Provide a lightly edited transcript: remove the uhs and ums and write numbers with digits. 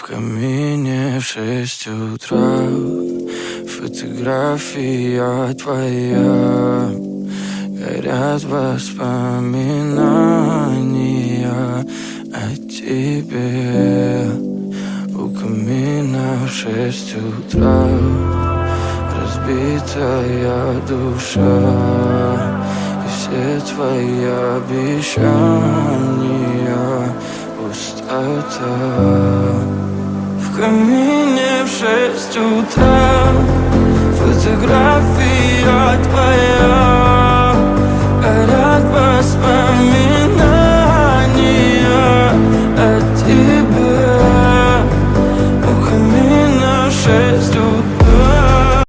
камине в 6 утра фотография твоя. Горят воспоминания о тебе. У камина в 6 утра разбитая душа, и все твои обещания пустота. В камине в 6 утра фотография твоя.